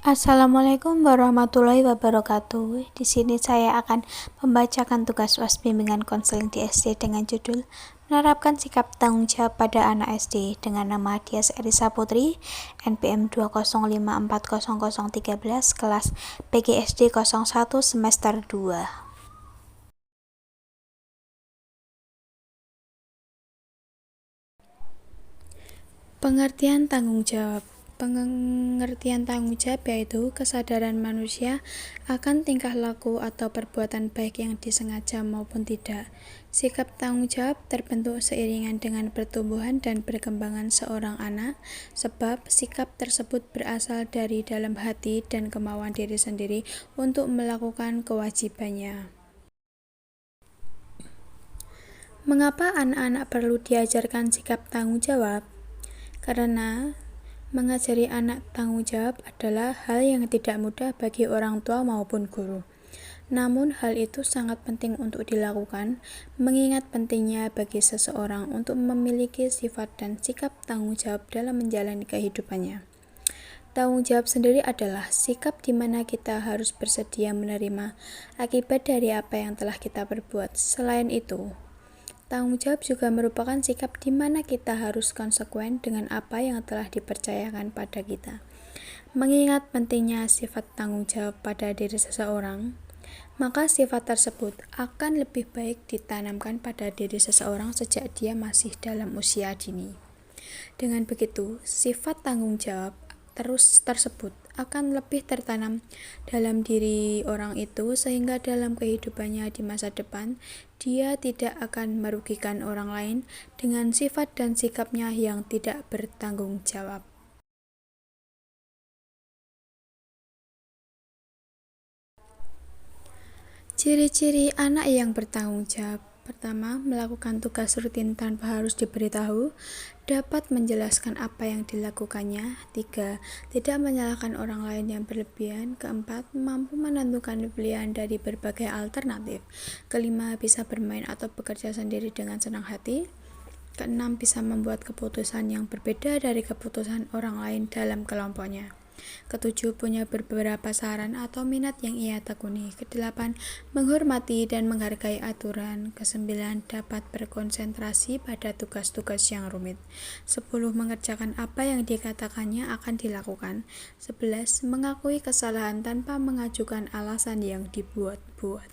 Assalamualaikum warahmatullahi wabarakatuh. Di sini saya akan membacakan tugas UAS bimbingan konseling di SD dengan judul Menerapkan Sikap Tanggung Jawab pada Anak SD dengan nama Dias Elisa Putri, NPM 205400013, kelas PGSD 01 semester 2. Pengertian tanggung jawab. Pengertian tanggung jawab yaitu kesadaran manusia akan tingkah laku atau perbuatan baik yang disengaja maupun tidak. Sikap tanggung jawab terbentuk seiringan dengan pertumbuhan dan perkembangan seorang anak, sebab sikap tersebut berasal dari dalam hati dan kemauan diri sendiri untuk melakukan kewajibannya. Mengapa anak-anak perlu diajarkan sikap tanggung jawab? Karena mengajari anak tanggung jawab adalah hal yang tidak mudah bagi orang tua maupun guru. Namun hal itu sangat penting untuk dilakukan, mengingat pentingnya bagi seseorang untuk memiliki sifat dan sikap tanggung jawab dalam menjalani kehidupannya. Tanggung jawab sendiri adalah sikap di mana kita harus bersedia menerima akibat dari apa yang telah kita perbuat. Selain itu, tanggung jawab juga merupakan sikap di mana kita harus konsekuen dengan apa yang telah dipercayakan pada kita. Mengingat pentingnya sifat tanggung jawab pada diri seseorang, maka sifat tersebut akan lebih baik ditanamkan pada diri seseorang sejak dia masih dalam usia dini. Dengan begitu, sifat tanggung jawab tersebut akan lebih tertanam dalam diri orang itu sehingga dalam kehidupannya di masa depan dia tidak akan merugikan orang lain dengan sifat dan sikapnya yang tidak bertanggung jawab. Ciri-ciri anak yang bertanggung jawab. Pertama, melakukan tugas rutin tanpa harus diberitahu, dapat menjelaskan apa yang dilakukannya. 3. Tidak menyalahkan orang lain yang berlebihan. Keempat, mampu menentukan pilihan dari berbagai alternatif. Kelima, bisa bermain atau bekerja sendiri dengan senang hati. Keenam, bisa membuat keputusan yang berbeda dari keputusan orang lain dalam kelompoknya. Ketujuh, punya beberapa saran atau minat yang ia tekuni. Kedelapan, menghormati dan menghargai aturan. Kesembilan, dapat berkonsentrasi pada tugas-tugas yang rumit. 10, mengerjakan apa yang dikatakannya akan dilakukan. 11, mengakui kesalahan tanpa mengajukan alasan yang dibuat-buat.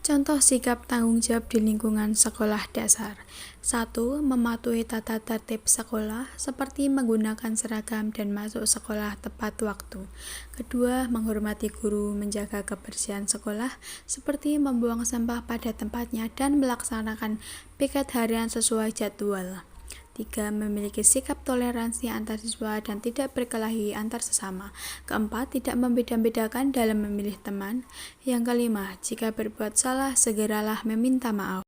Contoh sikap tanggung jawab di lingkungan sekolah dasar. 1. Mematuhi tata tertib sekolah seperti menggunakan seragam dan masuk sekolah tepat waktu. Kedua, menghormati guru, menjaga kebersihan sekolah seperti membuang sampah pada tempatnya dan melaksanakan piket harian sesuai jadwal. 3. Memiliki sikap toleransi antar siswa dan tidak berkelahi antar sesama. Keempat, tidak membeda-bedakan dalam memilih teman. Yang kelima, jika berbuat salah, segeralah meminta maaf.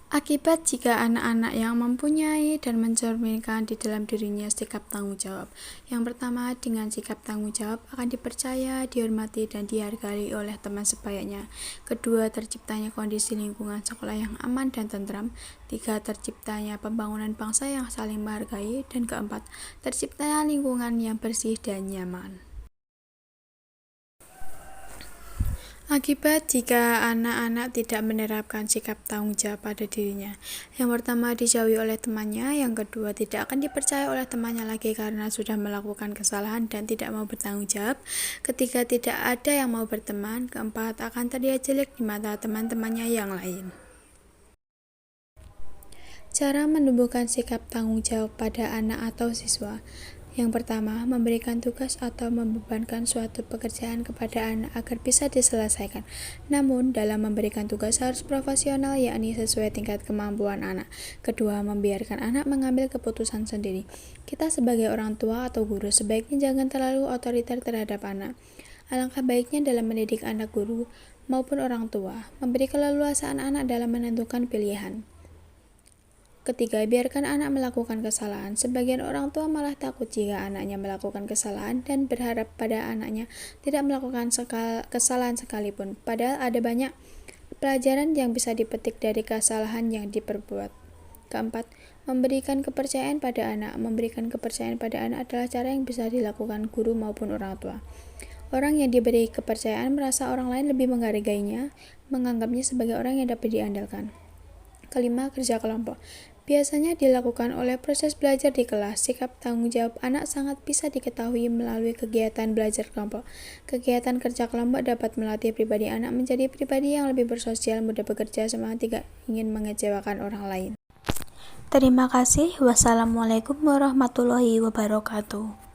Akibat jika anak-anak yang mempunyai dan mencerminkan di dalam dirinya sikap tanggung jawab. Yang pertama, dengan sikap tanggung jawab akan dipercaya, dihormati, dan dihargai oleh teman sebayanya. Kedua, terciptanya kondisi lingkungan sekolah yang aman dan tentram. Tiga, terciptanya pembangunan bangsa yang saling menghargai. Dan keempat, terciptanya lingkungan yang bersih dan nyaman. Akibat jika anak-anak tidak menerapkan sikap tanggung jawab pada dirinya. Yang pertama, dijauhi oleh temannya. Yang kedua, tidak akan dipercaya oleh temannya lagi karena sudah melakukan kesalahan dan tidak mau bertanggung jawab. Ketiga, tidak ada yang mau berteman. Keempat, akan terlihat jelek di mata teman-temannya yang lain. Cara menumbuhkan sikap tanggung jawab pada anak atau siswa. Yang pertama, memberikan tugas atau membebankan suatu pekerjaan kepada anak agar bisa diselesaikan. Namun, dalam memberikan tugas harus profesional, yakni sesuai tingkat kemampuan anak. Kedua, membiarkan anak mengambil keputusan sendiri. Kita sebagai orang tua atau guru sebaiknya jangan terlalu otoriter terhadap anak. Alangkah baiknya dalam mendidik anak, guru maupun orang tua memberi keleluasaan anak dalam menentukan pilihan. Ketiga, biarkan anak melakukan kesalahan. Sebagian orang tua malah takut jika anaknya melakukan kesalahan dan berharap pada anaknya tidak melakukan kesalahan sekalipun. Padahal ada banyak pelajaran yang bisa dipetik dari kesalahan yang diperbuat. Keempat, memberikan kepercayaan pada anak. Memberikan kepercayaan pada anak adalah cara yang bisa dilakukan guru maupun orang tua. Orang yang diberi kepercayaan merasa orang lain lebih menghargainya, menganggapnya sebagai orang yang dapat diandalkan. Kelima, kerja kelompok. Biasanya dilakukan oleh proses belajar di kelas. Sikap tanggung jawab anak sangat bisa diketahui melalui kegiatan belajar kelompok. Kegiatan kerja kelompok dapat melatih pribadi anak menjadi pribadi yang lebih bersosial, mudah bekerja, semangat, tidak ingin mengecewakan orang lain. Terima kasih. Wassalamualaikum warahmatullahi wabarakatuh.